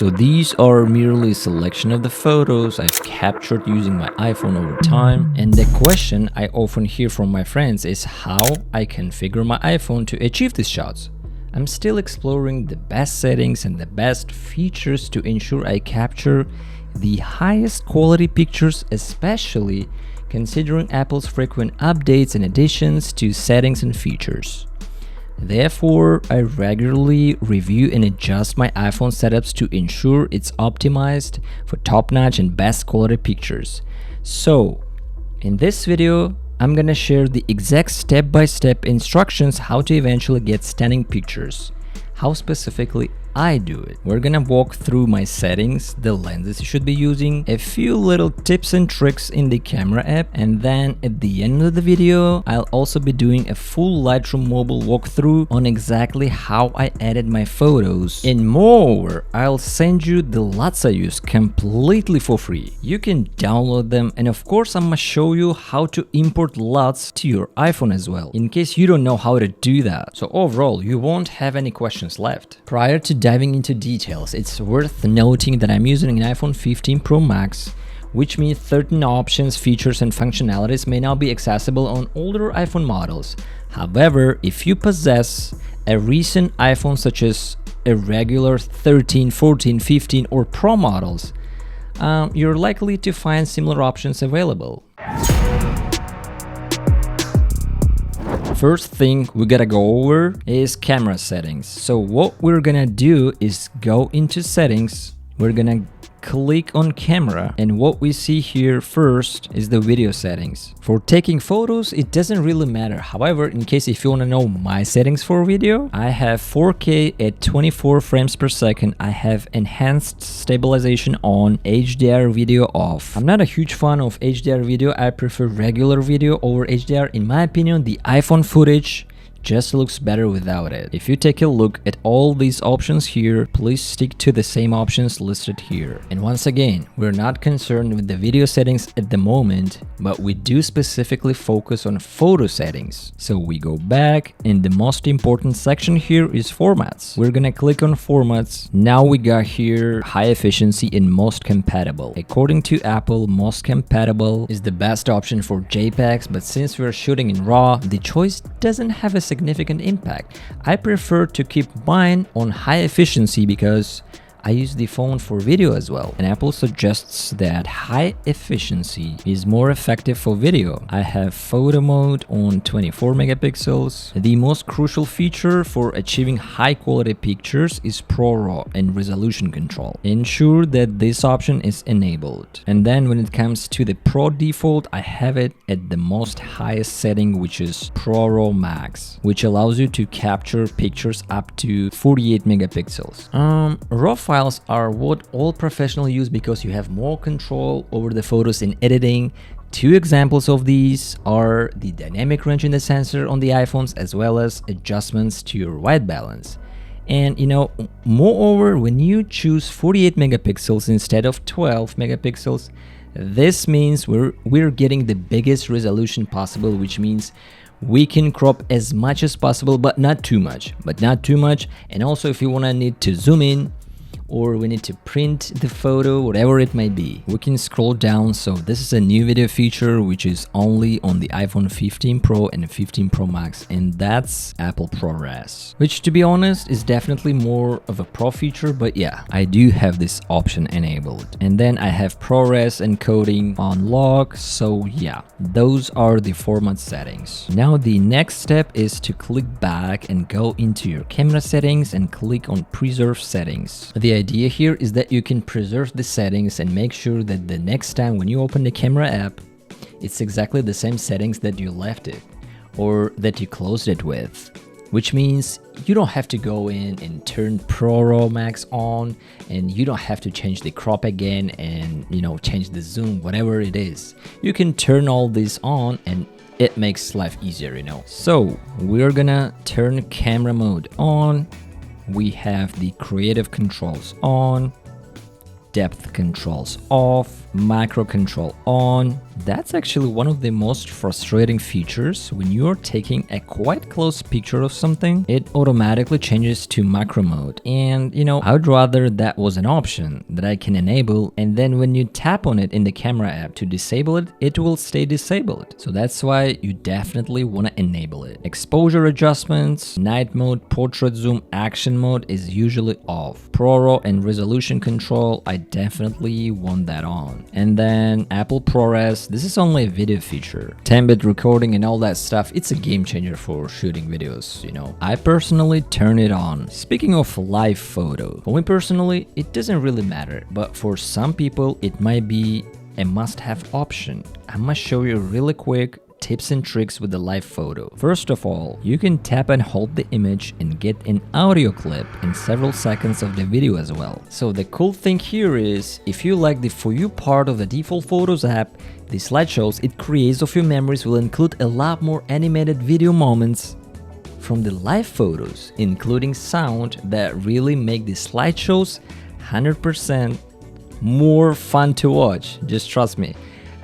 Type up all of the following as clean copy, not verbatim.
So these are merely a selection of the photos I've captured using my iPhone over time. And the question I often hear from my friends is how I configure my iPhone to achieve these shots. I'm still exploring the best settings and the best features to ensure I capture the highest quality pictures, especially considering Apple's frequent updates and additions to settings and features. Therefore, I regularly review and adjust my iPhone setups to ensure it's optimized for top-notch and best quality pictures. So, in this video, I'm gonna share the exact step-by-step instructions how to eventually get stunning pictures. How specifically I do it. We're gonna walk through my settings, the lenses you should be using, a few little tips and tricks in the camera app, and then at the end of the video, I'll also be doing a full Lightroom mobile walkthrough on exactly how I edit my photos. And moreover, I'll send you the LUTs I use completely for free. You can download them, and of course I'm gonna show you how to import LUTs to your iPhone as well, in case you don't know how to do that. So overall, you won't have any questions left. Prior to diving into details, it's worth noting that I'm using an iPhone 15 Pro Max, which means certain options, features, and functionalities may not be accessible on older iPhone models. However, if you possess a recent iPhone such as a regular 13, 14, 15, or Pro models, you're likely to find similar options available. First thing we gotta go over is camera settings. So what we're gonna do is go into settings, we're gonna click on camera, and what we see here first is the video settings. For taking photos, it doesn't really matter. However, in case if you want to know my settings for video, I have 4K at 24 frames per second. I have enhanced stabilization on, HDR video off. I'm not a huge fan of HDR video. I prefer regular video over HDR. In my opinion, the iPhone footage just looks better without it. If you take a look at all these options here, please stick to the same options listed here. And once again, we're not concerned with the video settings at the moment, but we do specifically focus on photo settings. So we go back, and the most important section here is formats. We're gonna click on formats. Now we got here high efficiency and most compatible. According to Apple, most compatible is the best option for JPEGs, but since we're shooting in RAW, the choice doesn't have a significant impact. I prefer to keep mine on high efficiency because I use the phone for video as well, and Apple suggests that high efficiency is more effective for video. I have photo mode on 24 megapixels. The most crucial feature for achieving high quality pictures is ProRAW and resolution control. Ensure that this option is enabled. And then when it comes to the Pro default, I have it at the most highest setting, which is ProRAW Max, which allows you to capture pictures up to 48 megapixels. RAW files are what all professionals use because you have more control over the photos in editing. Two examples of these are the dynamic range in the sensor on the iPhones, as well as adjustments to your white balance. And moreover, when you choose 48 megapixels instead of 12 megapixels, this means we're getting the biggest resolution possible, which means we can crop as much as possible, but not too much. And also, if you need to zoom in, or we need to print the photo, whatever it might be, we can scroll down. So this is a new video feature which is only on the iPhone 15 Pro and 15 Pro Max, and that's Apple ProRAW, which, to be honest, is definitely more of a pro feature, but yeah, I do have this option enabled. And then I have ProRAW encoding on lock. So yeah, those are the format settings. Now the next step is to click back and go into your camera settings and click on preserve settings. The idea here is that you can preserve the settings and make sure that the next time when you open the camera app, it's exactly the same settings that you left it or that you closed it with, which means you don't have to go in and turn ProRAW Max on, and you don't have to change the crop again and change the zoom, whatever it is. You can turn all this on and it makes life easier. So we're gonna turn camera mode on. We have the creative controls on, depth controls off, macro control on, That's actually one of the most frustrating features. When you're taking a quite close picture of something, it automatically changes to macro mode. And I'd rather that was an option that I can enable, and then when you tap on it in the camera app to disable it, it will stay disabled. So that's why you definitely want to enable it. Exposure adjustments, night mode, portrait zoom, action mode is usually off. ProRAW and resolution control, I definitely want that on. And then Apple ProRes, this is only a video feature. 10-bit recording and all that stuff, it's a game changer for shooting videos, I personally turn it on. Speaking of live photo, for me personally, it doesn't really matter, but for some people, it might be a must-have option. I'm gonna show you really quick tips and tricks with the live photo. First of all, you can tap and hold the image and get an audio clip in several seconds of the video as well. So the cool thing here is, if you like the For You part of the default Photos app, the slideshows it creates of your memories will include a lot more animated video moments from the live photos, including sound, that really make the slideshows 100% more fun to watch. Just trust me.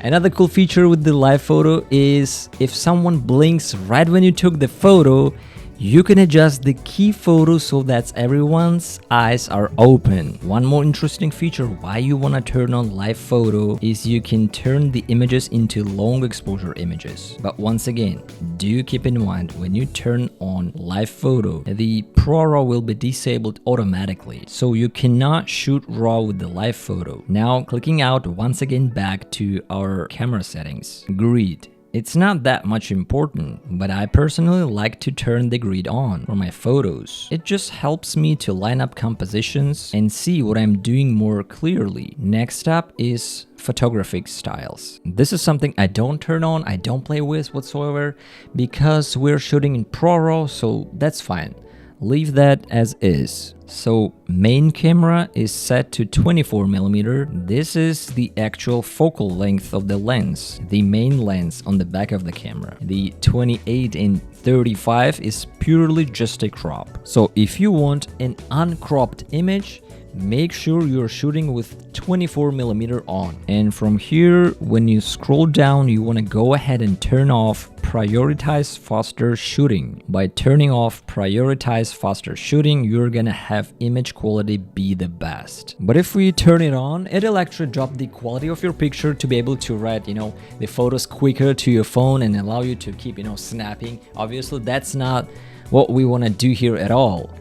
Another cool feature with the live photo is if someone blinks right when you took the photo, you can adjust the key photo so that everyone's eyes are open. One more interesting feature why you want to turn on live photo is you can turn the images into long exposure images. But once again, do keep in mind when you turn on live photo, the ProRAW will be disabled automatically, so you cannot shoot RAW with the live photo. Now clicking out once again back to our camera settings. Grid. It's not that much important, but I personally like to turn the grid on for my photos. It just helps me to line up compositions and see what I'm doing more clearly. Next up is photographic styles. This is something I don't turn on, I don't play with whatsoever, because we're shooting in ProRAW, so that's fine. Leave that as is. So main camera is set to 24mm. This is the actual focal length of the lens, the main lens on the back of the camera. The 28 and 35 is purely just a crop. So if you want an uncropped image, make sure you're shooting with 24mm on. And from here, when you scroll down, you want to go ahead and turn off prioritize faster shooting. By turning off prioritize faster shooting, you're gonna have image quality be the best. But if we turn it on, it'll actually drop the quality of your picture to be able to write, the photos quicker to your phone and allow you to keep, snapping. Obviously, that's not what we want to do here at all.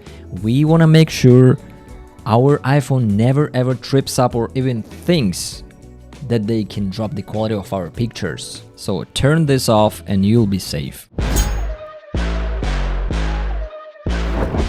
We want to make sure our iPhone never ever trips up or even thinks that they can drop the quality of our pictures. So turn this off and you'll be safe.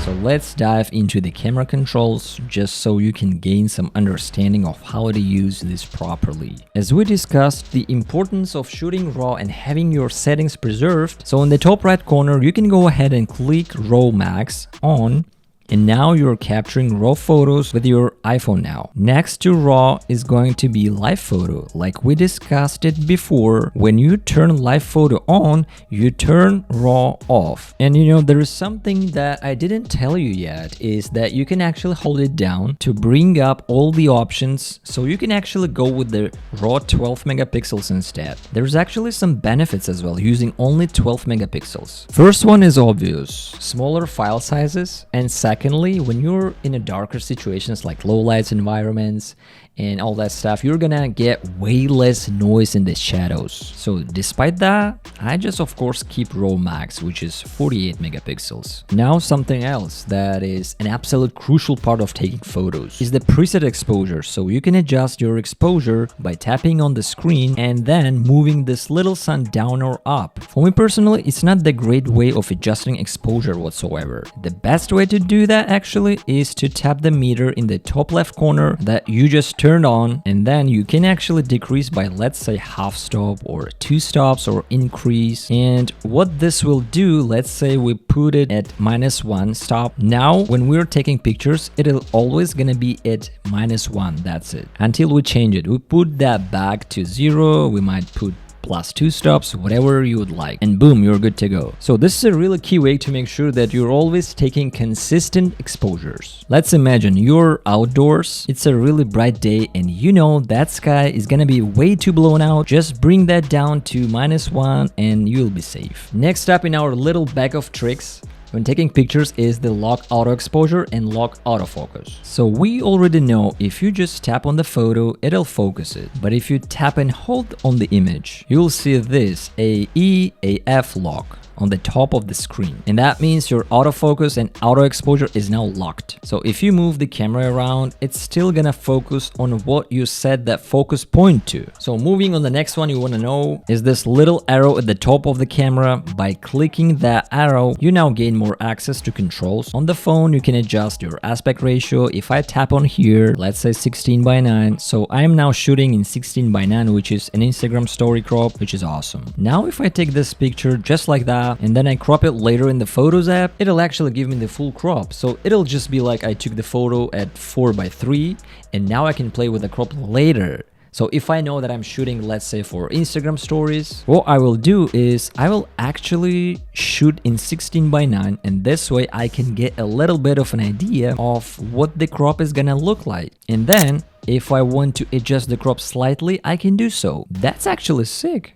So let's dive into the camera controls just so you can gain some understanding of how to use this properly. As we discussed the importance of shooting RAW and having your settings preserved, so in the top right corner you can go ahead and click RAW Max on. And now you're capturing RAW photos with your iPhone now. Next to RAW is going to be live photo. Like we discussed it before, when you turn live photo on, you turn RAW off. And there is something that I didn't tell you yet, is that you can actually hold it down to bring up all the options. So you can actually go with the RAW 12 megapixels instead. There's actually some benefits as well using only 12 megapixels. First one is obvious, smaller file sizes, and secondly, when you're in a darker situations like low lights environments and all that stuff, you're gonna get way less noise in the shadows. So despite that, I just of course keep RAW Max, which is 48 megapixels. Now something else that is an absolute crucial part of taking photos is the preset exposure. So you can adjust your exposure by tapping on the screen and then moving this little sun down or up. For me personally, it's not the great way of adjusting exposure whatsoever. The best way to do that actually is to tap the meter in the top left corner that you just turned on, and then you can actually decrease by, let's say, half stop or 2 stops or increase. And what this will do, let's say we put it at -1 stop. Now when we're taking pictures, it'll always gonna be at -1. That's it until we change it. We put that back to 0, we might put plus 2 stops, whatever you would like, and boom, you're good to go. So this is a really key way to make sure that you're always taking consistent exposures. Let's imagine you're outdoors, it's a really bright day, and you know that sky is gonna be way too blown out. Just bring that down to -1 and you'll be safe. Next up in our little bag of tricks when taking pictures is the lock auto exposure and lock autofocus. So we already know if you just tap on the photo, it'll focus it. But if you tap and hold on the image, you'll see this, a E, a F lock on the top of the screen. And that means your autofocus and auto exposure is now locked. So if you move the camera around, it's still gonna focus on what you set that focus point to. So moving on, the next one you wanna know is this little arrow at the top of the camera. By clicking that arrow, you now gain more access to controls. On the phone, you can adjust your aspect ratio. If I tap on here, let's say 16:9, so I'm now shooting in 16:9, which is an Instagram story crop, which is awesome. Now if I take this picture just like that, and then I crop it later in the Photos app, it'll actually give me the full crop. So it'll just be like I took the photo at 4:3, and now I can play with the crop later. So if I know that I'm shooting, let's say for Instagram stories, what I will do is I will actually shoot in 16:9, and this way I can get a little bit of an idea of what the crop is gonna look like. And then if I want to adjust the crop slightly, I can do so. That's actually sick.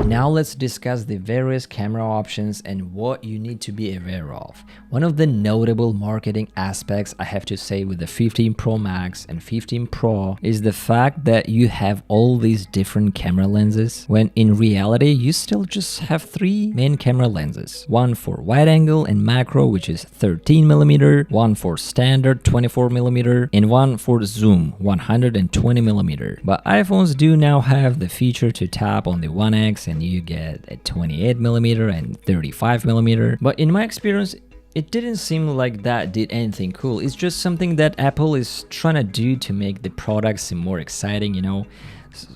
Now let's discuss the various camera options and what you need to be aware of. One of the notable marketing aspects I have to say with the 15 Pro Max and 15 Pro is the fact that you have all these different camera lenses, when in reality you still just have 3 main camera lenses. One for wide angle and macro, which is 13mm, one for standard 24mm, and one for zoom 120mm. But iPhones do now have the feature to tap on the 1x and you get a 28mm and 35mm. But in my experience, it didn't seem like that did anything cool. It's just something that Apple is trying to do to make the product seem more exciting, you know.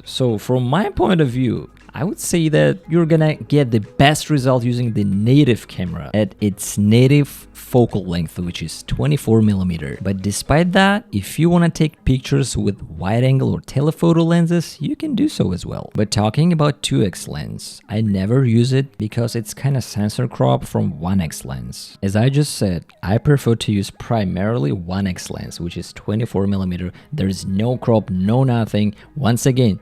So from my point of view, I would say that you're gonna get the best result using the native camera at its native focal length, which is 24mm. But despite that, if you want to take pictures with wide angle or telephoto lenses, you can do so as well. But talking about 2x lens, I never use it because it's kind of sensor crop from 1x lens. As I just said, I prefer to use primarily 1x lens, which is 24mm. There's no crop, no nothing. Once again,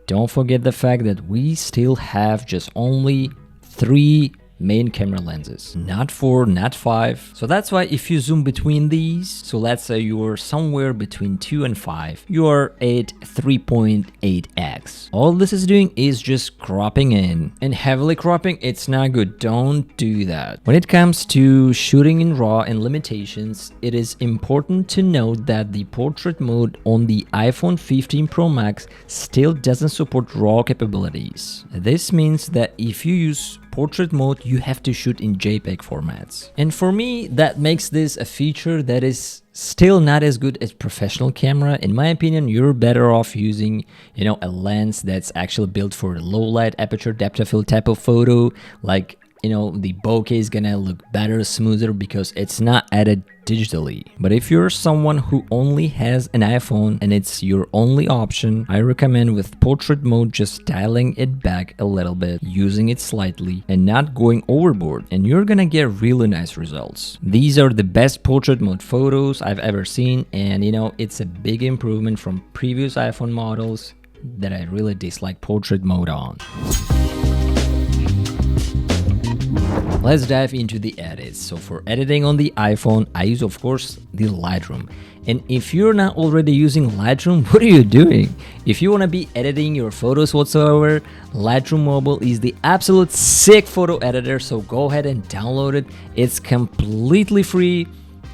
don't forget the fact that we still have just only 3 main camera lenses, not 4, not 5. So that's why if you zoom between these, so let's say you're somewhere between 2 and 5, you are at 3.8x. All this is doing is just cropping in, and heavily cropping, it's not good. Don't do that. When it comes to shooting in RAW and limitations, it is important to note that the portrait mode on the iPhone 15 Pro Max still doesn't support RAW capabilities. This means that if you use portrait mode, you have to shoot in JPEG formats. And for me, that makes this a feature that is still not as good as professional camera. In my opinion, you're better off using, you know, a lens that's actually built for a low light aperture depth of field type of photo. Like, you know, the bokeh is gonna look better, smoother because it's not added digitally. But if you're someone who only has an iPhone and it's your only option, I recommend with portrait mode just dialing it back a little bit, using it slightly and not going overboard, and you're gonna get really nice results. These are the best portrait mode photos I've ever seen, and you know, it's a big improvement from previous iPhone models that I really dislike portrait mode on. Let's dive into the edits. So for editing on the iPhone, I use, of course, the Lightroom. And if you're not already using Lightroom, what are you doing? If you want to be editing your photos whatsoever, Lightroom Mobile is the absolute sick photo editor, so go ahead and download it. It's completely free.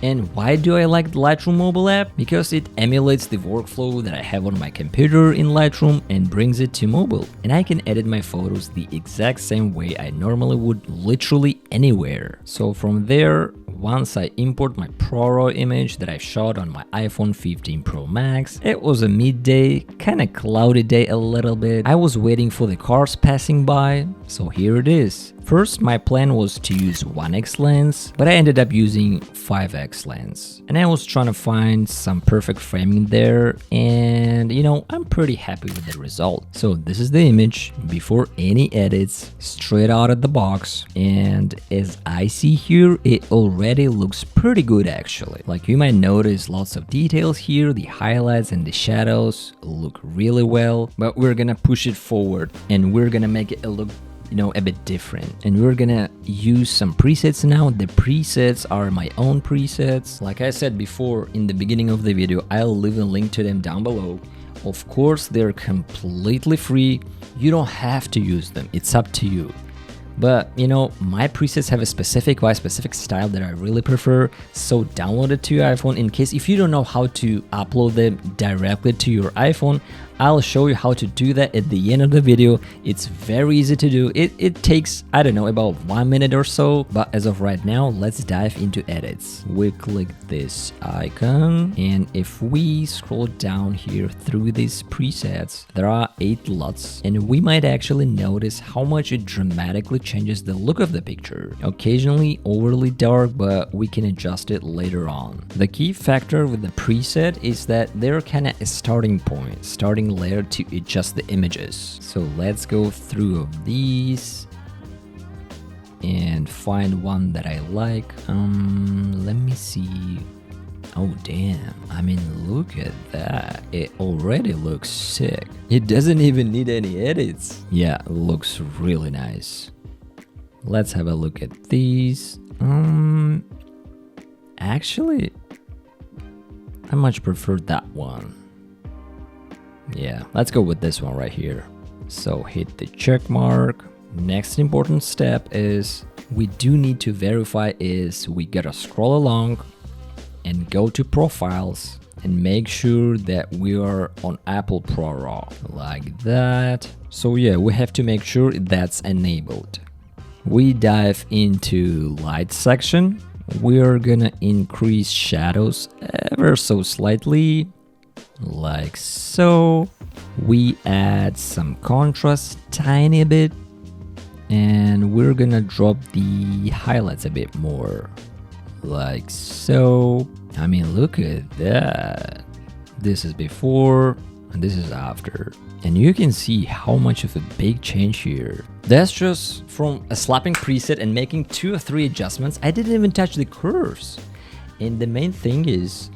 And why do I like the Lightroom mobile app? Because it emulates the workflow that I have on my computer in Lightroom and brings it to mobile. And I can edit my photos the exact same way I normally would, literally anywhere. So from there, once I import my ProRAW image that I shot on my iPhone 15 Pro Max, it was a midday, kind of cloudy day a little bit. I was waiting for the cars passing by, So here it is. First, my plan was to use 1x lens, but I ended up using 5x lens. And I was trying to find some perfect framing there, and you know, I'm pretty happy with the result. So this is the image before any edits, straight out of the box, and as I see here, it already looks pretty good actually. Like you might notice lots of details here, the highlights and the shadows look really well, but we're gonna push it forward and we're gonna make it look, you know, a bit different. And we're gonna use some presets now. The presets are my own presets. Like I said before in the beginning of the video, I'll leave a link to them down below. Of course, they're completely free. You don't have to use them. It's up to you. But you know, my presets have a specific vibe, specific style that I really prefer, so download it to your iPhone. In case if you don't know how to upload them directly to your iPhone, I'll show you how to do that at the end of the video. It's very easy to do. It takes, I don't know, about 1 minute or so. But as of right now, let's dive into edits. We click this icon, and if we scroll down here through these presets, there are 8 LUTs, and we might actually notice how much it dramatically changes the look of the picture. Occasionally overly dark, but we can adjust it later on. The key factor with the preset is that they're kind of a starting point, starting layer to adjust the images. So let's go through these and find one that I like. Let me see. Oh damn, I mean, look at that. It already looks sick. It doesn't even need any edits. Yeah, it looks really nice. Let's have a look at these. Actually, I much prefer that one. Yeah, let's go with this one right here. So hit the check mark. Next important step is we do need to verify is we gotta scroll along and go to profiles and make sure that we are on Apple ProRAW like that. So yeah, we have to make sure that's enabled. We dive into light section. We're gonna increase shadows ever so slightly, like so. We add some contrast tiny bit, and we're gonna drop the highlights a bit more, like so. I mean, look at that. This is before and this is after, and you can see how much of a big change here. That's just from a slapping preset and making 2 or 3 adjustments. I didn't even touch the curves. And the main thing is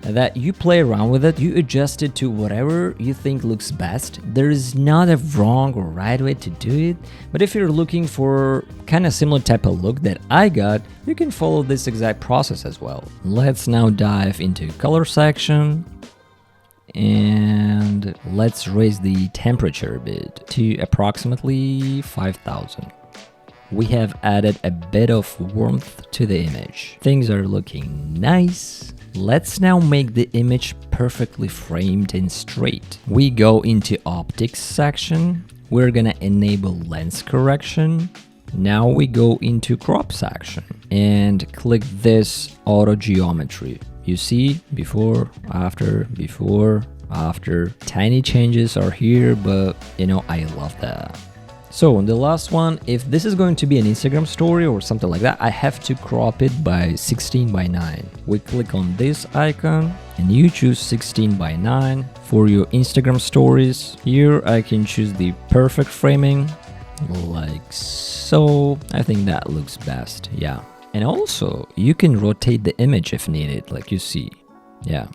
that you play around with it, you adjust it to whatever you think looks best. There is not a wrong or right way to do it, but if you're looking for kind of similar type of look that I got, you can follow this exact process as well. Let's now dive into color section, and let's raise the temperature a bit to approximately 5000. We have added a bit of warmth to the image. Things are looking nice. Let's now make the image perfectly framed and straight. We go into optics section. We're gonna enable lens correction. Now we go into crop section and click this auto geometry. You see, before, after, tiny changes are here, but you know, I love that. So on the last one, if this is going to be an Instagram story or something like that, I have to crop it by 16:9. We click on this icon and you choose 16:9 for your Instagram stories. Here I can choose the perfect framing, like so. I think that looks best, yeah. And also, you can rotate the image if needed, like you see, yeah.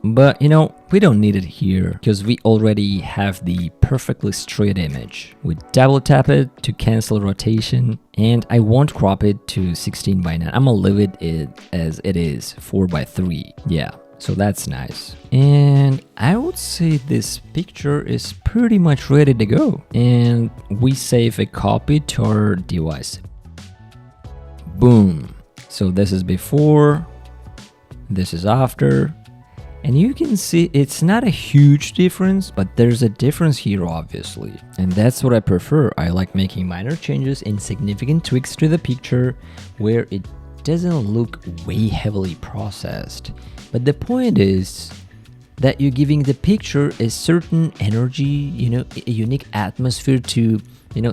But you know, we don't need it here because we already have the perfectly straight image. We double tap it to cancel rotation, and I won't crop it to 16:9. I'm gonna leave it as it is, 4:3. Yeah, so that's nice. And I would say this picture is pretty much ready to go. And we save a copy to our device. Boom. So this is before, this is after. And you can see it's not a huge difference, but there's a difference here obviously. And that's what I prefer. I like making minor changes and significant tweaks to the picture where it doesn't look way heavily processed. But the point is, that you're giving the picture a certain energy, a unique atmosphere to,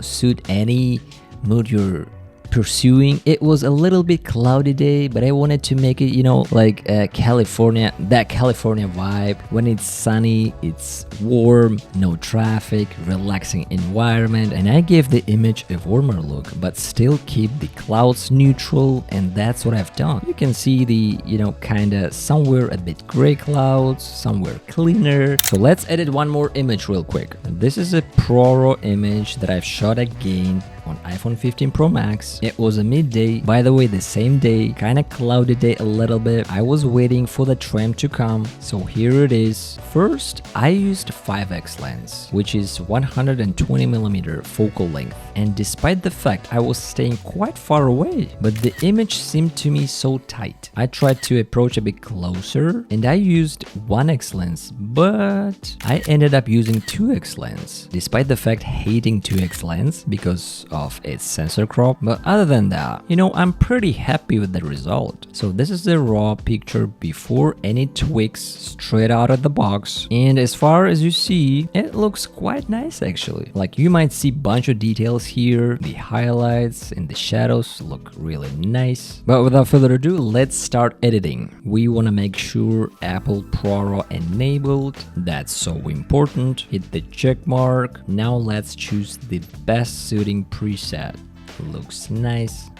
suit any mood you're pursuing. It was a little bit cloudy day, but I wanted to make it, like that California vibe. When it's sunny, it's warm, no traffic, relaxing environment, and I gave the image a warmer look, but still keep the clouds neutral, and that's what I've done. You can see the, kinda somewhere a bit gray clouds, somewhere cleaner. So let's edit one more image real quick. This is a ProRAW image that I've shot again on iPhone 15 Pro Max. It was a midday, by the way, the same day, kind of cloudy day a little bit. I was waiting for the tram to come, so here it is. First, I used 5x lens, which is 120mm focal length, and despite the fact I was staying quite far away, but the image seemed to me so tight. I tried to approach a bit closer, and I used 1x lens, but I ended up using 2x lens, despite the fact hating 2x lens because of its sensor crop. But other than that, I'm pretty happy with the result. So this is the raw picture before any tweaks, straight out of the box, and as far as you see, it looks quite nice actually. Like, you might see bunch of details here, the highlights and the shadows look really nice. But without further ado, let's start editing. We want to make sure Apple ProRAW enabled, that's so important. Hit the check mark. Now let's choose the best suiting preset. Looks nice.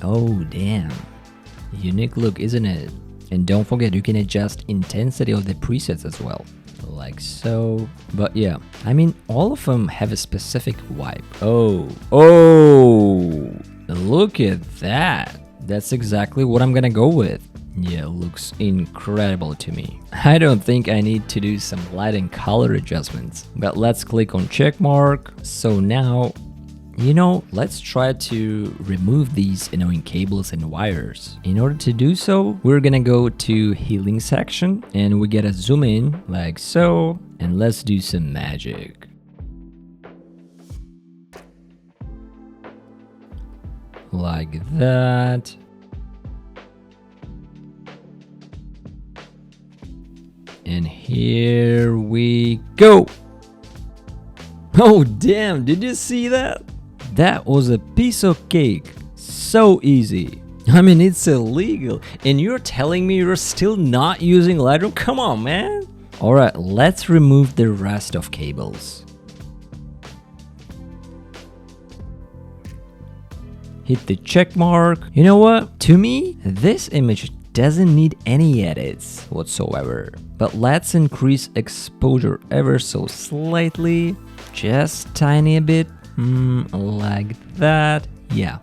Oh damn, unique look, isn't it? And don't forget, you can adjust intensity of the presets as well, like so. But yeah, I mean, all of them have a specific vibe. Oh, look at that. That's exactly what I'm gonna go with. Yeah, looks incredible to me. I don't think I need to do some light and color adjustments, but let's click on check mark. So now, let's try to remove these annoying cables and wires. In order to do so, we're gonna go to healing section and we gotta zoom in like so, and let's do some magic. Like that. And here we go. Oh damn, did you see that? That was a piece of cake. So easy. I mean, it's illegal. And you're telling me you're still not using Lightroom? Come on, man. Alright, let's remove the rest of cables. Hit the check mark. You know what? To me, this image doesn't need any edits whatsoever. But let's increase exposure ever so slightly. Just tiny a bit. Like that. Yeah.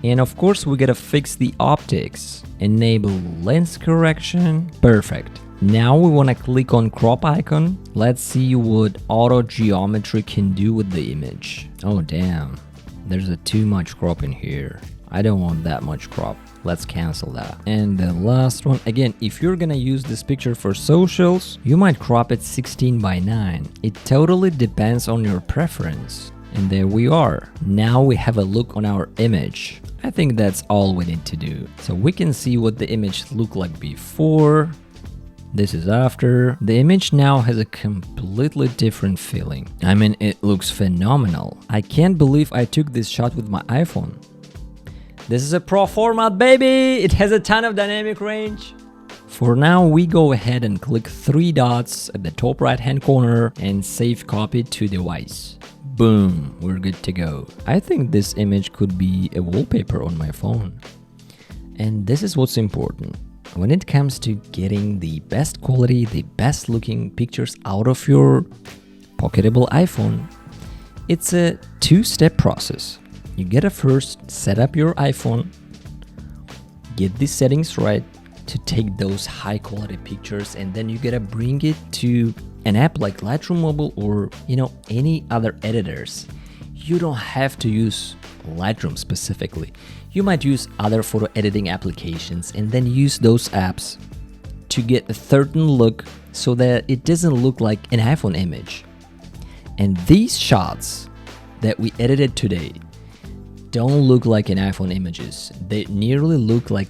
And of course, we gotta fix the optics. Enable lens correction. Perfect. Now we wanna click on crop icon. Let's see what auto geometry can do with the image. Oh damn, there's a too much crop in here. I don't want that much crop. Let's cancel that. And the last one, again, if you're gonna use this picture for socials, you might crop it 16:9. It totally depends on your preference. And there we are. Now we have a look on our image. I think that's all we need to do. So we can see what the image looked like before. This is after. The image now has a completely different feeling. I mean, it looks phenomenal. I can't believe I took this shot with my iPhone. This is a pro format, baby! It has a ton of dynamic range. For now, we go ahead and click 3 dots at the top right hand corner and save copy to device. Boom, we're good to go. I think this image could be a wallpaper on my phone. And this is what's important. When it comes to getting the best quality, the best looking pictures out of your pocketable iPhone, it's a 2-step process. You gotta first set up your iPhone, get the settings right to take those high quality pictures, and then you gotta bring it to an app like Lightroom Mobile or any other editors. You don't have to use Lightroom specifically. You might use other photo editing applications and then use those apps to get a certain look so that it doesn't look like an iPhone image. And these shots that we edited today don't look like an iPhone images. They nearly look like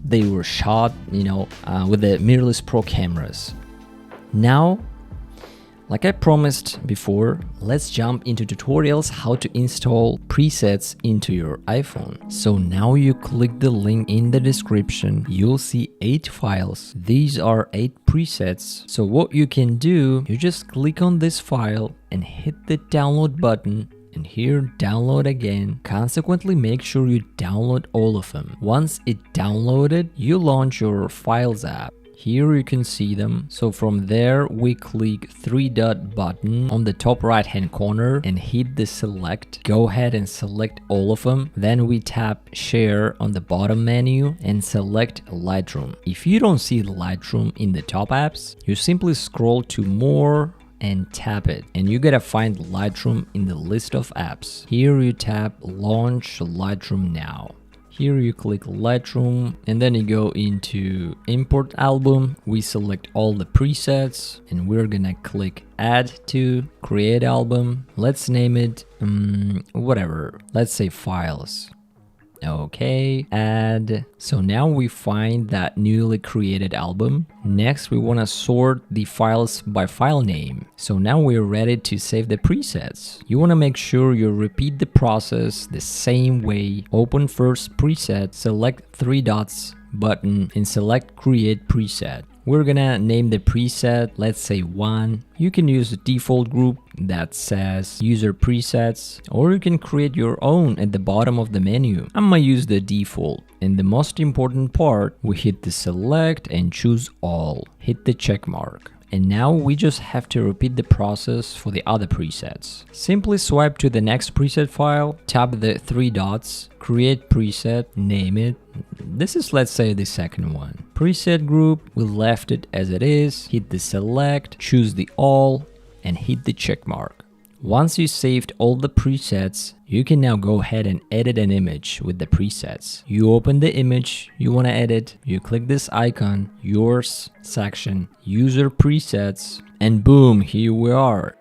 they were shot, with the mirrorless Pro cameras. Now, like I promised before, let's jump into tutorials how to install presets into your iPhone. So now you click the link in the description, you'll see 8 files. These are 8 presets. So what you can do, you just click on this file and hit the download button, and here download again. Consequently, make sure you download all of them. Once it downloaded, you launch your Files app. Here you can see them. So from there we click 3-dot button on the top right hand corner and hit the select. Go ahead and select all of them. Then we tap share on the bottom menu and select Lightroom. If you don't see Lightroom in the top apps, you simply scroll to more and tap it, and you gotta find Lightroom in the list of apps. Here you tap launch Lightroom now. Here you click Lightroom and then you go into import album. We select all the presets and we're gonna click add to create album. Let's name it whatever, let's say files. Okay, add. So now we find that newly created album. Next, we want to sort the files by file name. So now we're ready to save the presets. You want to make sure you repeat the process the same way. Open first preset, select 3 dots button and select create preset. We're gonna name the preset, let's say 1. You can use a default group that says user presets, or you can create your own at the bottom of the menu. I'm gonna use the default. And the most important part, we hit the select and choose all. Hit the check mark. And now we just have to repeat the process for the other presets. Simply swipe to the next preset file, tap the 3 dots, create preset, name it. This is, let's say, the second one. Preset group, we left it as it is, hit the select, choose the all, and hit the check mark. Once you saved all the presets, you can now go ahead and edit an image with the presets. You open the image you want to edit, you click this icon, yours section, user presets, and boom, here we are.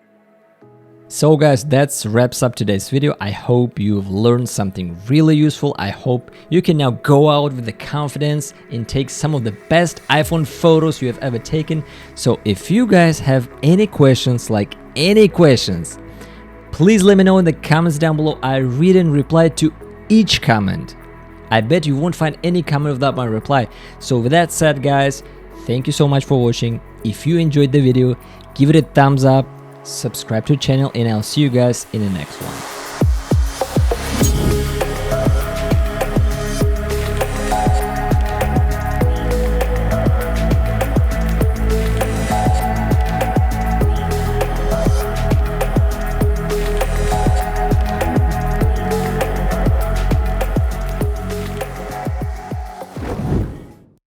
So guys, that wraps up today's video. I hope you've learned something really useful. I hope you can now go out with the confidence and take some of the best iPhone photos you have ever taken. So if you guys have any questions, please let me know in the comments down below. I read and reply to each comment. I bet you won't find any comment without my reply. So with that said, guys, thank you so much for watching. If you enjoyed the video, give it a thumbs up, subscribe to the channel, and I'll see you guys in the next one.